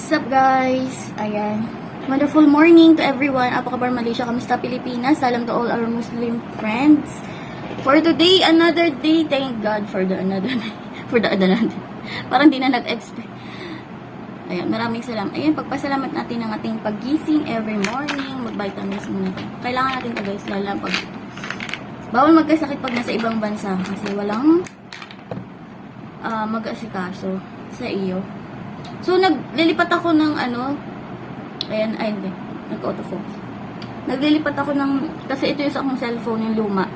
What's up guys? Ayan. Wonderful morning to everyone. Apa kabar Malaysia, kamusta Pilipinas? Salam to all our Muslim friends. For today, another day. Thank God for the another day. For the another day. Parang di na nag-expect. Ayan, maraming salamat. Ayan, pagpasalamat natin ang ating paggising every morning. Mag-vitamins muna. Kailangan natin to guys, lalo pag bawal magkasakit pag nasa ibang bansa kasi walang mag-asikaso sa iyo. So, naglilipat ako ng ayan, hindi. Nag-autofocus. Naglilipat ako ng, kasi ito yung sa akong cellphone, yung luma.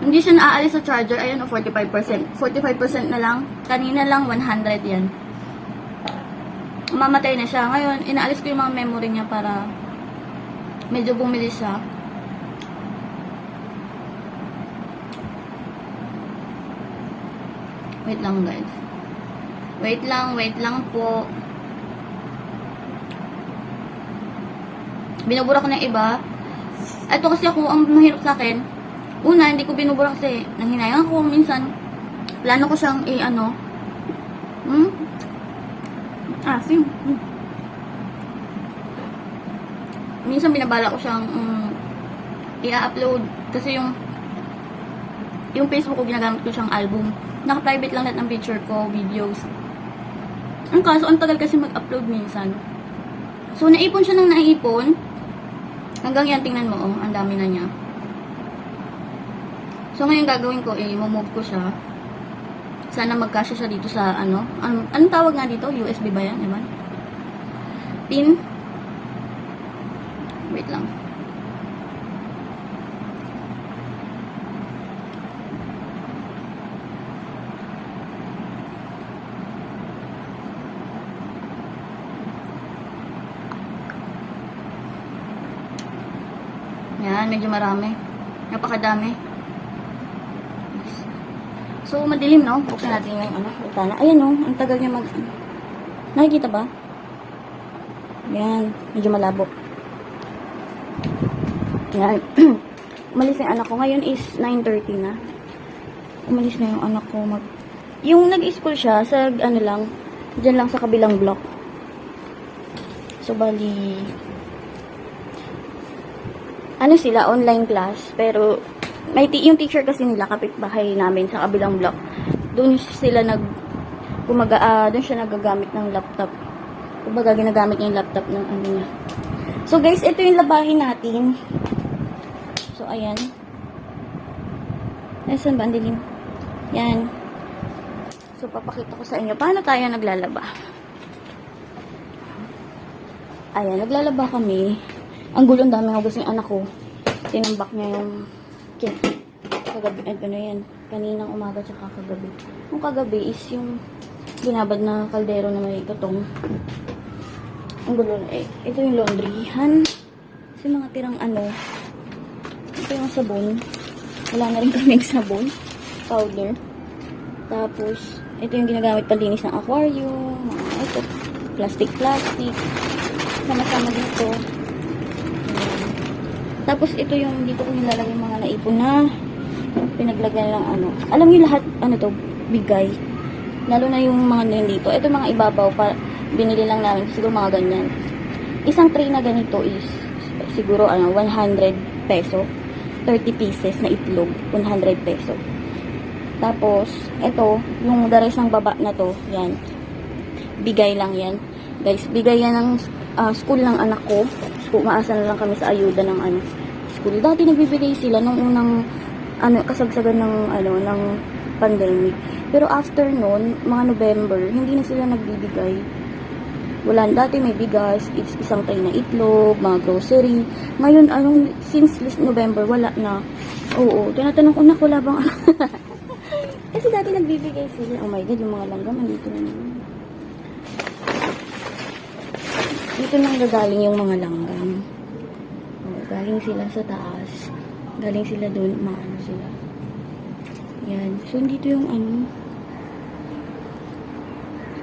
Hindi siya naaalis sa charger. Ayan, 45%. 45% na lang. Kanina lang, 100 yan. Mamatay na siya. Ngayon, inaalis ko yung mga memory niya para medyo bumili siya. Wait lang, guys. Wait lang po. Binubura ko ng iba. Ito kasi ako, ang mahirap sa akin. Una, hindi ko binubura kasi nanghinayang ako. Minsan, plano ko siyang minsan binabala ko siyang i-upload. Kasi yung Facebook ko, ginagamit ko siyang album. Naka-private lang lahat ng picture ko, videos. Ang kaso, ang tagal kasi mag-upload minsan. So, naipon siya ng naipon. Hanggang yan, tingnan mo, oh, ang dami na niya. So, ngayon gagawin ko, move ko siya. Sana magkasya siya dito sa, anong tawag nga dito? USB ba yan? Ewan? Pin. Wait lang. Yan, medyo marami. Napakadami. So, madilim, no? Buksan natin yung bintana. Ayan, no? Ang tagal niya nakikita ba? Yan. Medyo malabo. Yan. Umalis na yung anak ko. Ngayon is 9:30 na. Umalis na yung anak ko. Yung nag-school siya sa, dyan lang sa kabilang block. So, bali sila, online class, pero yung teacher kasi nila, kapitbahay namin sa kabilang block. Doon sila doon siya nagagamit ng laptop. Kumbaga, ginagamit niya yung laptop ng niya. So, guys, ito yung labahin natin. So, ayan. Saan ba? Ang dilim. Yan. So, papakita ko sa inyo. Paano tayo naglalaba? Ayan, naglalaba kami. Ang gulong dami nga gusto yung anak ko. Tinambak niya yung kagabi. Yan. Kaninang umaga tsaka kagabi. Yung kagabi is yung binabad na kaldero na may tutong. Ang gulo. Ito yung laundryhan. Kasi mga tirang ito yung sabon. Wala na rin kaming sabon. Powder. Tapos, ito yung ginagamit palinis ng aquarium. Ito. Plastic. Sama-sama dito. Tapos, ito yung dito ko nilalagay mga naipon na pinaglagyan lang Alam niyo lahat, bigay. Lalo na yung mga nandito. Ito mga ibabaw, binili lang namin. Siguro mga ganyan. Isang tray na ganito is, siguro 100 peso. 30 pieces na itlog. 100 peso. Tapos, ito, yung the rest ng baba na to, yan. Bigay lang yan. Guys, bigay yan ng school ng anak ko. Umaasa na lang kami sa ayuda ng school. Dati nagbibigay sila nung unang kasagsagan ng pandemic. Pero after noon, mga November, hindi na sila nagbibigay. Wala, dati may bigas, isang tray na itlog, mga grocery. Ngayon, since November, wala na. Oo, tinatanong ko na, wala bang Kasi dati nagbibigay sila. Oh my God, yung mga langgam, andito na naman. Dito nang gagaling yung mga langgam. Galing sila sa taas. Galing sila doon. Sila. Yan. So, dito yung Hindi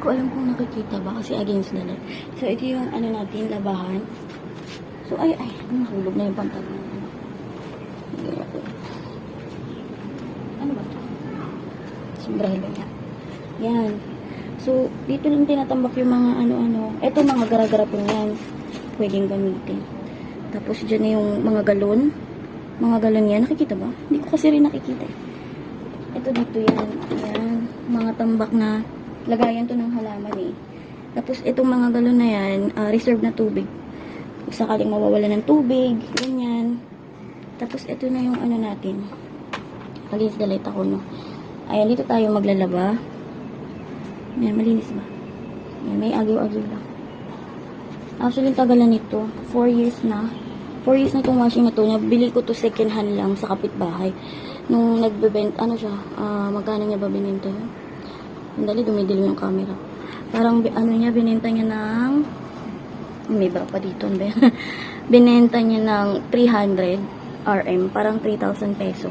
ko alam kung nakikita ba kasi against na light. So, ito yung natin, labahan. So, nahulog na yung pantalon. Ano ba ito? Sombrero niya. Yan. So, dito lang tinatambak yung mga ano-ano. Ito mga gara-gara po yan. Pwedeng gamitin. Tapos dyan na yung mga galon. Mga galon yan. Nakikita ba? Hindi ko kasi rin nakikita eh. Ito dito yan. Ayan. Mga tambak na lagayan to ng halaman eh. Tapos itong mga galon na yan, reserve na tubig. Kung sakaling mawawala ng tubig, ganyan. Tapos ito na yung ano natin. Malinis dalit ako, no? Ayan, dito tayo maglalaba. Ayan, malinis ba? Ayan, may agaw-agaw lang. Actually, tagalan nito. 4 years na. 4 years na itong washing na to. Nabili ko to second hand lang sa kapitbahay. Nung nagbebent, ano siya, magkano niya ba binenta yun? Ang dali, dumidilim yung camera. Parang, ano niya, binenta niya ng, may bra pa dito, binenta niya ng 300 RM, parang 3,000 peso.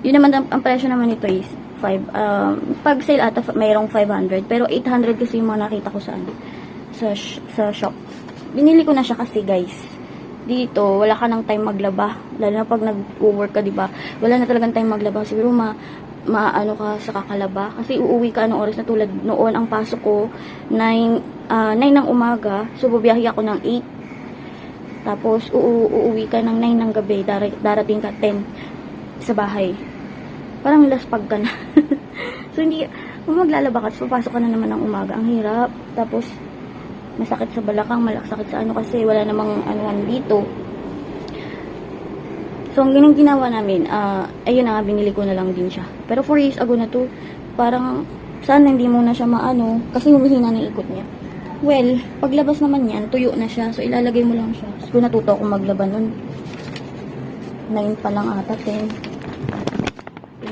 Yun naman, ang presyo naman nito is 5, pag sale ata, mayroong 500, pero 800 kasi yung mga nakita ko sa shop. Binili ko na siya kasi, guys. Dito, wala ka ng time maglaba. Lalo na pag nag-work ka, diba? Wala na talagang time maglaba. Siguro, maano ka sa kakalaba. Kasi uuwi ka anong oras na tulad noon. Ang pasok ko, 9 ng umaga. So, bubiyahe ako ng 8. Tapos, uuwi ka ng 9 ng gabi. Darating ka 10 sa bahay. Parang laspag ka na. So, hindi, kung maglalaba ka, so, papasok ka na naman ng umaga. Ang hirap. Tapos, masakit sa balakang, malakasakit sa ano kasi wala namang anuhan dito. So, ang ginawa namin, ayun na nga, binili ko na lang din siya. Pero 4 years ago na to, parang, sana hindi mo na siya maano, kasi humihina ng ikot niya. Well, paglabas naman yan, tuyo na siya. So, ilalagay mo lang siya. So, natuto akong maglaba nun. 9 pa lang ata, 10.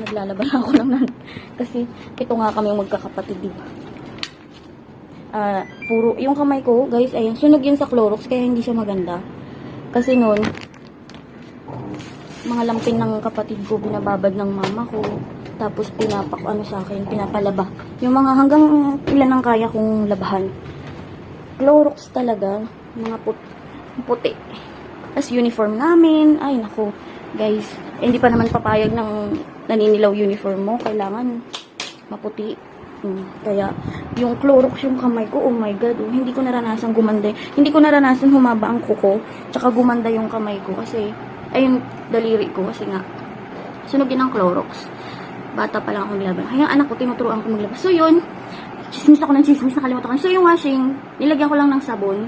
Naglalaba na ako lang nun. Kasi, ito nga kami yung magkakapatid, diba? Puro, yung kamay ko, guys, ayun, sunog yun sa Clorox, kaya hindi siya maganda. Kasi noon, mga lampin ng kapatid ko, binababad ng mama ko, tapos sa akin, pinapalaba. Yung mga hanggang ilan ang kaya kong labahan. Clorox talaga, mga puti. Tapos uniform namin, ay nako, guys, hindi pa naman papayag ng naninilaw uniform mo, kailangan maputi. Kaya, yung Clorox yung kamay ko, oh my god, hindi ko naranasan gumanda. Hindi ko naranasan humaba ang kuko, tsaka gumanda yung kamay ko kasi, ay yung daliri ko kasi nga, sunogin ng Clorox. Bata pa lang akong laban. Kaya anak ko, tinuturuan ko maglabas. So yun, chismis ako ng chismis, nakalimutan ko. So yung washing, nilagyan ko lang ng sabon.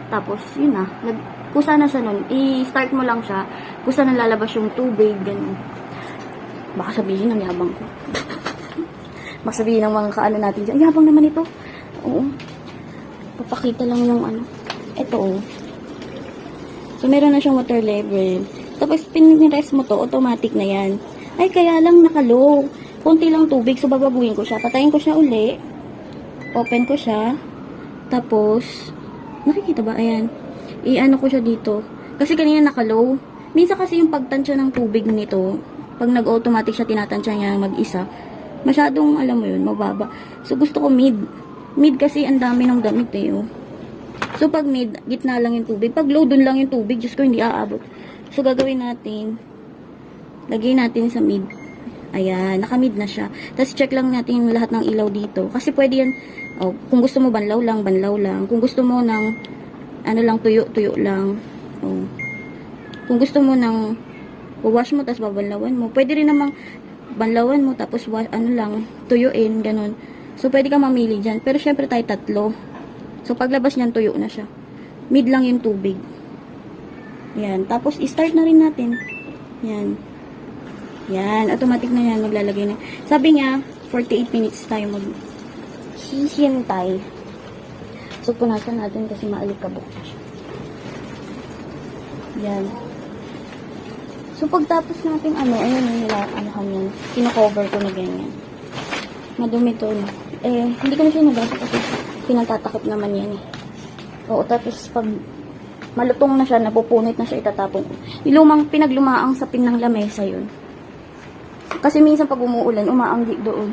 Tapos, yun na, kusa na siya nun. I-start mo lang siya, kusa na lalabas yung tubig, ganun. Baka sabihin ng yabang ko. Baka sabihin ng mga kaano natin dyan, yabang naman ito. Oo. Papakita lang yung ano. Ito, oh. So, meron na siyang water level. Tapos, pinirest mo to, automatic na yan. Ay, kaya lang nakalow. Kunti lang tubig, so babaguhin ko siya. Patayin ko siya uli. Open ko siya. Tapos, nakikita ba? Ayan. I-ano ko siya dito. Kasi kanina nakalow. Minsan kasi yung pagtansya ng tubig nito, pag nag-automatic siya, tinatansya niya mag-isa. Masyadong, alam mo yun, mababa. So, gusto ko mid. Mid kasi ang dami ng damit eh, oh. So, pag mid, gitna lang yung tubig. Pag low, dun lang yung tubig. Diyos ko, hindi aabot. So, gagawin natin, lagay natin sa mid. Ayan, naka-mid na siya. Tapos, check lang natin lahat ng ilaw dito. Kasi pwede yan, oh, kung gusto mo banlaw lang, banlaw lang. Kung gusto mo ng, ano lang, tuyo lang. Oh. Kung gusto mo ng, wash mo, tapos babanlawan mo. Pwede rin namang, banlawan mo, tapos ano lang, tuyuin, ganun. So, pwede ka mamili dyan. Pero, syempre, tayo tatlo. So, paglabas niyan, tuyo na siya. Mid lang yung tubig. Yan. Tapos, i-start na rin natin. Yan. Yan. Automatic na yan. Maglalagay na. Sabi niya, 48 minutes tayo hihintay. So, punasan natin kasi maalikabok na siya. Yan. So, pagtapos natin, ayun, yan. Kino-cover ko na ganyan. Madumi to, no? Hindi ko na siya nabasa kasi pinatatakip naman yan, eh. Oo, tapos pag malutong na siya, napupunit na siya, itatapon ko. Yung pinaglumaang sapin ng lamesa yun. Kasi minsan pag umuulan, umaanggi doon.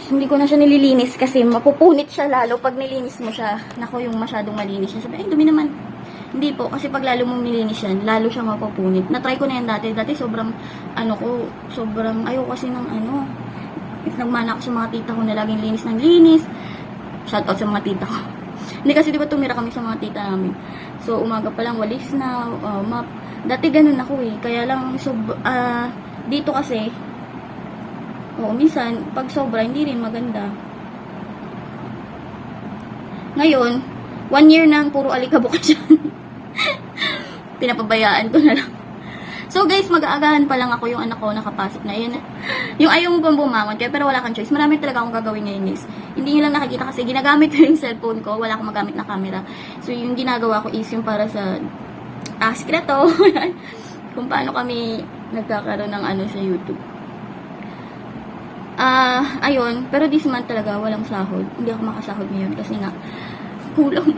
So, hindi ko na siya nililinis kasi mapupunit siya lalo pag nilinis mo siya. Nako, yung masyadong malinis siya. Sabi, ay, dumi naman. Hindi po, kasi pag lalo mong nilinis yan, lalo siya mapapunit. Na-try ko na yan dati. Dati sobrang, sobrang ayaw kasi ng Is nagmana ako sa mga tita ko na laging linis ng linis. Shoutout sa mga tita ko. Hindi kasi diba tumira kami sa mga tita namin. So umaga pa lang walis na, map. Dati ganun ako eh. Kaya lang dito kasi minsan pag sobra hindi rin maganda. Ngayon 1 year nang puro alikabok dyan. Pinapabayaan ko na lang. So guys, mag-aagahan pa lang ako, yung anak ko nakapasok na. Yan, yung ayaw mo pang bumangon kaya, pero wala kang choice. Marami talaga akong gagawin ngayon guys. Hindi nyo lang nakikita kasi ginagamit ko yung cellphone ko. Wala akong magamit na camera. So yung ginagawa ko is yung para sa sikreto. Kung paano kami nagkakaroon ng ano sa YouTube. Ayun. Pero this month talaga walang sahod. Hindi ako makasahod ngayon kasi nga kulang.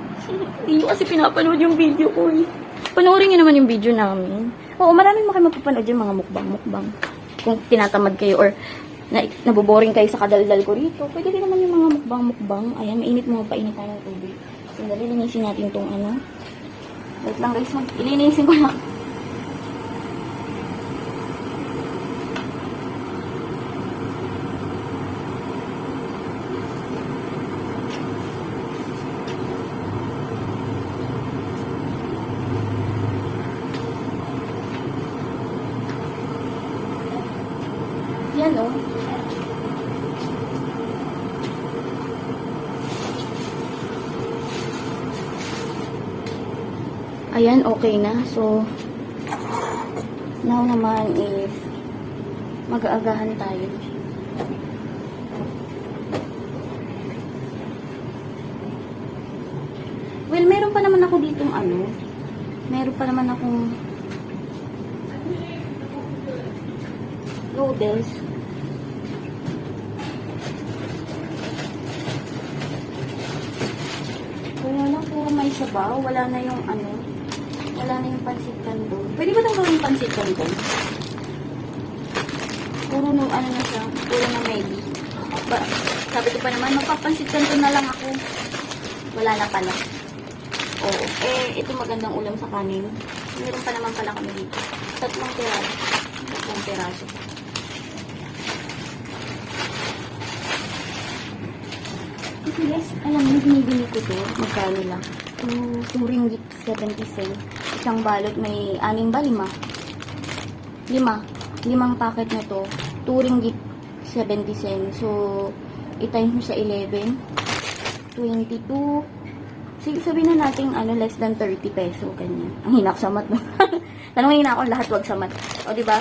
Hindi ko kasi pinapanood yung video ko eh. Panoorin nyo naman yung video namin. Oo, maraming kayo mapapanood yung mga mukbang. Kung tinatamad kayo or naboboring kayo sa kadaldal ko rito, pwede din naman yung mga mukbang. Ayan, mainit mo, painit tayo ng tubig. So, dali, linisin natin itong ano. Wait lang guys, ilinisin ko lang. Yan o. Ayan, okay na. So, now naman is mag-aagahan tayo. Well, meron pa naman ako ditong ano. Meron pa naman akong noodles. Wala lang, puro may sabaw. Wala na yung ano. Wala na yung pansit canton. Pwede ba itong gawing pansit canton? Puro no, ano na siya. Puro na maybe. Sabi ko pa naman, magpapansit canton na lang ako. Wala na pala. Oo. Ito magandang ulam sa kanin. Meron pa naman pala kami dito. 3 piraso. 3 piraso. Yes, alam mo, binibili ko to. Magkano lang? 2 ringgit 70 cents. Isang balot, may 6 ba? 5? 5 packet na to. 2 ringgit 70 cents. So, i-times mo sa 11. 22. Sige, sabihin na natin, less than 30 peso. Ganyan. Ang hinak sa mat mo. Tanongin na ako, lahat wag sa mat. O, diba?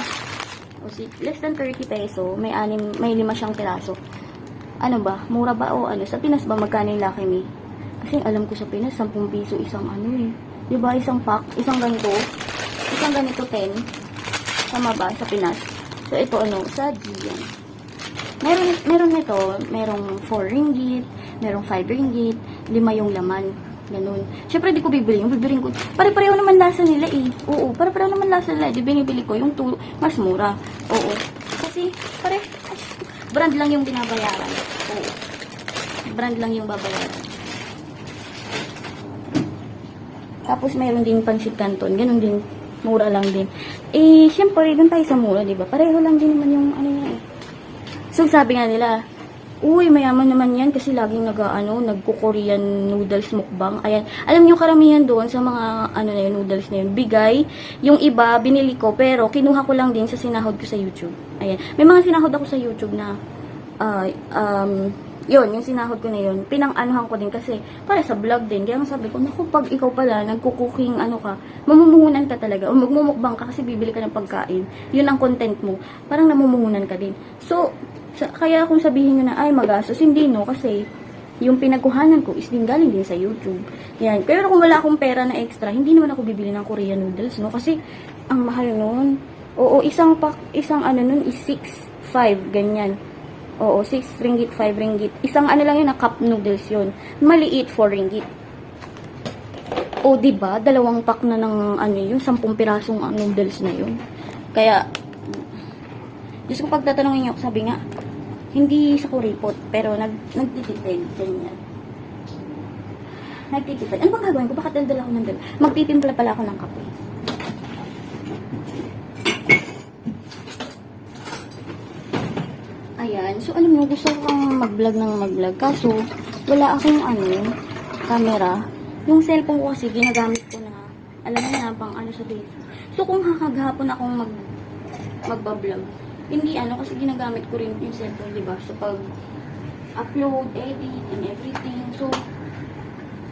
O, less than 30 peso. May 5 siyang piraso. Ano ba? Mura ba o ano? Sa Pinas ba magkano yung Lucky Me? Kasi alam ko sa Pinas, 10 piso isang ano eh. Diba? Isang pack, isang ganito. Isang ganito 10. Tama ba? Sa Pinas. So, ito ano? Sa Gian. Meron nito. Merong 4 ringgit. Merong 5 ringgit. 5 yung laman. Ganun. Siyempre, di ko bibili. Yung bibiling ko. Pare-pareho naman lasa nila eh. Oo. Pare-pareho naman lasa nila. Di binibili ko. Yung mas mura. Oo. Kasi, brand lang yung binabayaran. Oo. Brand lang yung babayaran. Tapos mayroon din pansit canton. Ganun din. Mura lang din. Siyempre, doon tayo sa mura, diba? Pareho lang din naman yung ano yan. So, sabi nga nila, uy, mayaman naman yan kasi laging nagko-Korean noodles mukbang. Ayan. Alam niyo karamihan doon sa mga noodles na yun, bigay. Yung iba, binili ko, pero kinuha ko lang din sa sinahod ko sa YouTube. Ayan. May mga sinahod ako sa YouTube na, yun, yung sinahod ko na yun, pinang-anuhan ko din kasi para sa vlog din. Kaya sabi ko, naku, pag ikaw pala, nagkukuking ka, mamumuhunan ka talaga, o magmumukbang ka kasi bibili ka ng pagkain. Yun ang content mo. Parang namumuhunan ka din. So, kaya kung sabihin nyo na, ay, magastos, hindi no, kasi yung pinagkuhanan ko is din galing din sa YouTube. Yan. Pero kung wala akong pera na extra, hindi naman ako bibili ng Korean noodles, no? Kasi, ang mahal nun. Oo, isang nun is 6.5, ganyan. Oo, 6 ringgit, 5 ringgit. Isang lang yun, na cup noodles yun. Maliit, 4 ringgit. O, diba? 2 pack na ng yung 10 pirasong noodles na yun. Kaya, Diyos ko pagtatanungin niyo, sabi nga, hindi sa kuripot, pero nagtitipid. Ganyan. Nagtitipid. Ano bang gagawin ko? Bakit daldal ako ng daldal? Magtitimpla pala ako ng kape. Ayan. Ayan. So, alam mo, gusto ko kang mag-vlog ng mag-vlog. Kaso, wala akong camera. Yung cellphone ko kasi, ginagamit ko na, alam mo na, pang sa date. So, kung hakaghapon akong magbablog, hindi kasi ginagamit ko rin yung cellphone, diba? So, pag upload, edit, and everything. So,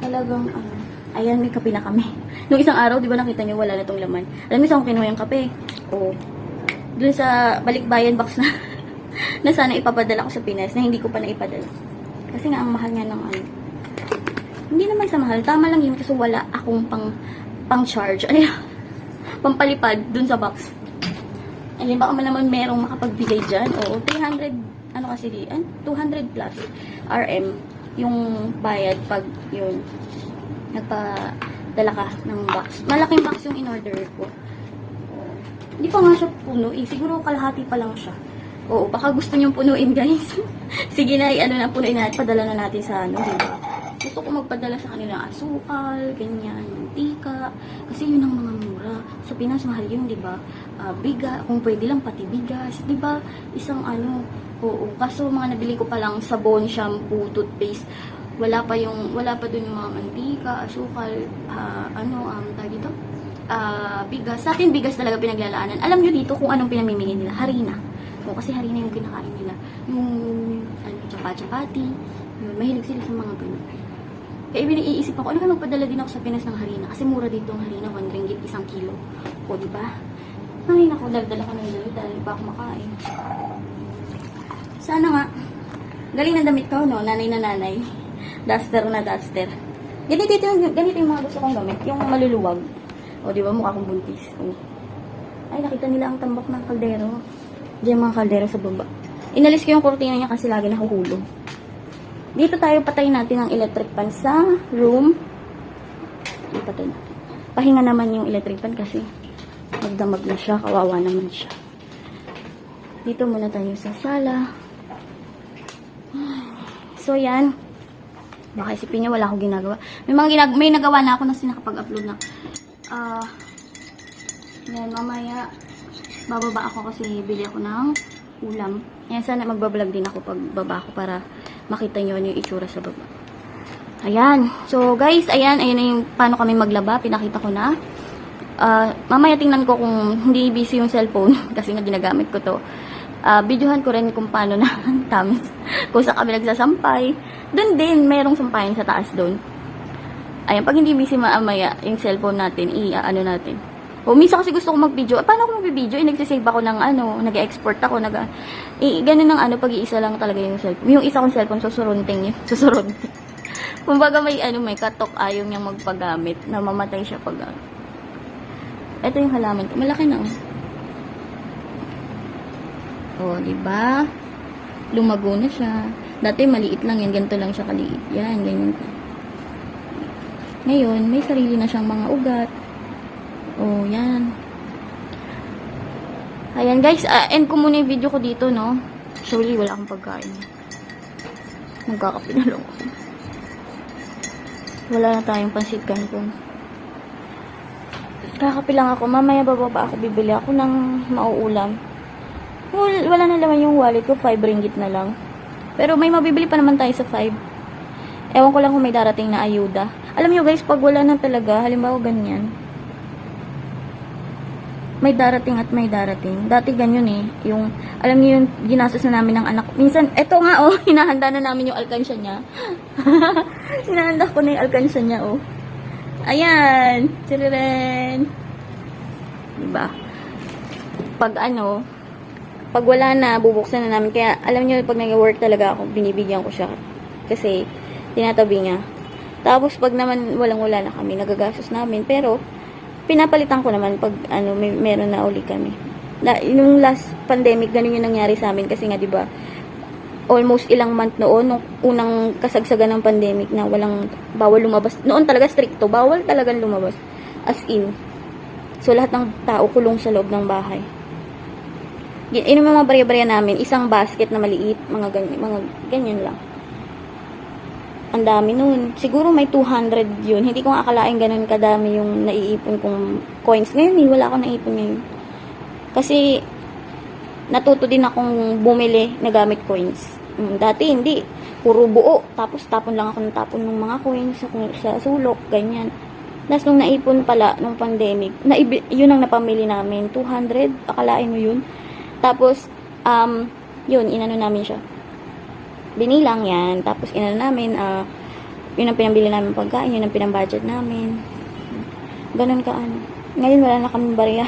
talagang, ayan, may kape na kami. Nung isang araw, diba nakita niyo, wala na tong laman. Alam niyo saan ko kinuha yung kape? Dun sa balikbayan box na sana ipapadala ko sa Pinas, na hindi ko pa naipadala. Kasi nga, ang mahal nga ng hindi naman sa mahal, tama lang yun kasi wala akong pang-charge. Pampalipad dun sa box. Ayun, baka naman merong makapagbigay dyan. Oo, 300, kasi 200 plus RM yung bayad pag yun, nagpadala ka ng box. Malaking box yung in-order ko. Hindi pa nga siya puno siguro kalahati pa lang siya. Oo, baka gusto niyong punuin, guys. Sige na, punuin natin, padala na natin sa diba? Gusto ko magpadala sa kanila asukal, ganyan, mantika, kasi yun ang mga mura. Sa Pinas, mahal yun, diba? Biga, kung pwede lang, pati bigas, diba? Isang oo. Kaso, mga nabili ko pa lang sabon, shampoo, toothpaste, wala pa dun yung mga mantika, asukal, tawag dito? Bigas. Sa atin, bigas talaga pinaglalaanan. Alam nyo dito kung anong pinamimili nila? Harina. Kasi harina yung kinakain nila. Yung, chapati. Yun, mahilig sila sa mga ganun. Kaya iniisip ako, kaya magpadala din ako sa Pinas ng harina. Kasi mura dito ang harina, 1 ringgit, 1 kilo. O, diba? Ay, naku, dala ko ng damit dahil pa ako makain. Sana nga. Galing na damit ko, no? Nanay na nanay. Duster na duster. Ganito yung mga gusto kong gamit. Yung maluluwag. O, diba? Mukha akong buntis. O. Ay, nakita nila ang tambak ng kaldero. Diyan mga kaldero sa baba. Inalis ko yung kurtina niya kasi lagi nahuhulog. Dito tayo patayin natin ang electric fan sa room. Ipatay natin. Pahinga naman yung electric fan kasi magdamag na siya. Kawawa naman siya. Dito muna tayo sa sala. So, yan. Baka isipin niyo wala akong ginagawa. May nagawa na ako na sinakapag-upload na. Yan, mamaya bababa ako kasi bili ako ng ulam. Yan, sana magbablog din ako pag baba ako para makita nyo yung itsura sa baba. Ayan. So, guys, ayan na yung paano kami maglaba. Pinakita ko na. Mamaya tingnan ko kung hindi busy yung cellphone kasi nga ginagamit ko to. Videohan ko rin kung paano na tamis. Kung saan kami nagsasampay. Doon din, merong sampayan sa taas doon. Ayan, pag hindi busy mamaya yung cellphone natin, natin. O, minsan kasi gusto ko mag-video. Paano ako mag-video? Nagsisave ako ng nag-export ako. Ganun ng pag-iisa lang talaga yung cellphone. Yung isa kong cellphone, susurunting. Kumbaga may katok, ayaw niyang magpagamit. Namamatay siya pag Ito yung halaman ko. Malaki na. O, diba? Lumago na siya. Dati maliit lang yan. Ganito lang siya kaliit. Yan, ganyan. Ngayon, may sarili na siyang mga ugat. Oh, yan. Ayan, guys. End ko muna yung video ko dito, no? Surely, wala akong pagkain. Magkakape na lang ako. Wala na tayong pansit canton. Kakape lang ako. Mamaya bababa ako. Bibili ako ng mauulam. Wala na naman yung wallet ko. 5 ringgit na lang. Pero may mabibili pa naman tayo sa 5. Ewan ko lang kung may darating na ayuda. Alam nyo, guys, pag wala na talaga, halimbawa ganyan, may darating at may darating. Dati ganyan yung, alam niyo yung ginastos na namin ng anak ko. Minsan, eto nga hinahanda na namin yung alkansya niya. Hinahanda ko na yung alkansya niya Ayan. Tiriren. Diba? Pag wala na, bubuksan na namin. Kaya, alam niyo, pag nag-work talaga ako, binibigyan ko siya. Kasi, tinatabi niya. Tapos, pag naman walang-wala na kami, nagagastos namin. Pero, pinapalitan ko naman pag meron na uli kami. Yung last pandemic, ganun yung nangyari sa amin kasi nga 'di ba? Almost ilang month noon nung unang kasagsagan ng pandemic na bawal lumabas. Noon talaga stricto, bawal talagang lumabas. As in. So lahat ng tao kulong sa loob ng bahay. Yung mga barya-barya namin, isang basket na maliit, mga ganyan lang. Ang dami nun. Siguro may 200 yun. Hindi ko akalain ganun kadami yung naiipon kong coins. Ngayon wala akong naipon ngayon. Kasi, natuto din akong bumili na gamit coins. Dati hindi. Puro buo. Tapos tapon lang ako ng tapon ng mga coins sa sulok. Ganyan. Tapos nung naipon pala, nung pandemic, yun ang napamili namin. 200. Akalain mo yun. Tapos, yun, inano namin siya. Binilang yan. Tapos, inano namin, yun ang pinambili namin pagkain. Yun ang pinambudget namin. Ganun ka, ano. Ngayon, wala na kaming barya.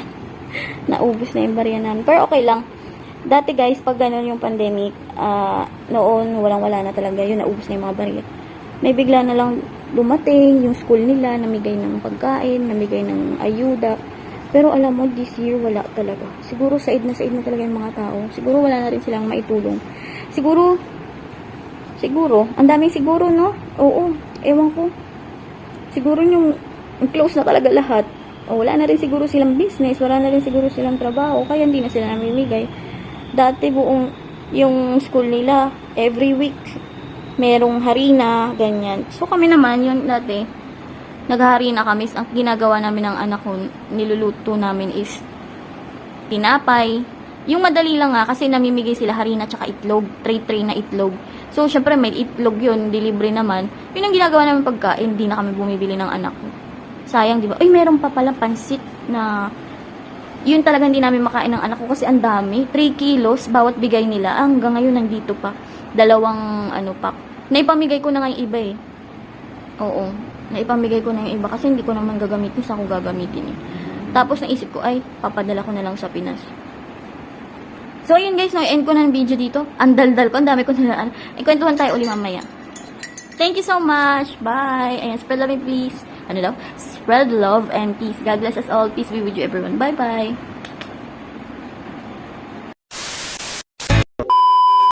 Naubos na yung barya namin. Pero okay lang. Dati guys, pag ganun yung pandemic, noon, walang-wala na talaga. Yun, naubos na yung mga barya. May bigla na lang dumating yung school nila, namigay ng pagkain, namigay ng ayuda. Pero alam mo, this year, wala talaga. Siguro said na talaga yung mga tao. Siguro wala na rin silang maitulong. Siguro, ang daming siguro, no? Oo, ewan ko. Siguro yung close na talaga lahat. O, wala na rin siguro silang business, wala na rin siguro silang trabaho, kaya hindi na sila namimigay. Dati buong yung school nila, every week, merong harina, ganyan. So kami naman, yun dati, nagharina kami. Ang ginagawa namin ng anak ko, niluluto namin is tinapay. Yung madali lang nga, kasi namimigay sila harina tsaka itlog, tray na itlog. So, syempre may itlog yun, delivery naman. Yun ang ginagawa namin pagkain, hindi na kami bumibili ng anak ko. Sayang, di ba? Ay, meron pa pala pansit na yun talaga hindi namin makain ng anak ko kasi ang dami. 3 kilos bawat bigay nila. Hanggang ngayon nandito pa. 2 pack. Naipamigay ko na nga yung iba eh. Oo. Naipamigay ko na yung iba kasi hindi ko naman gagamitin. Saan ko gagamitin eh. Tapos naisip ko, ay, papadala ko na lang sa Pinas. So, yun guys, no-end ko na ng video dito. Ang daldal ko, ang dami ko na ikwentuhan tayo uli mamaya. Thank you so much. Bye. Ayan, spread love and peace. Spread love and peace. God bless us all. Peace be with you everyone. Bye-bye.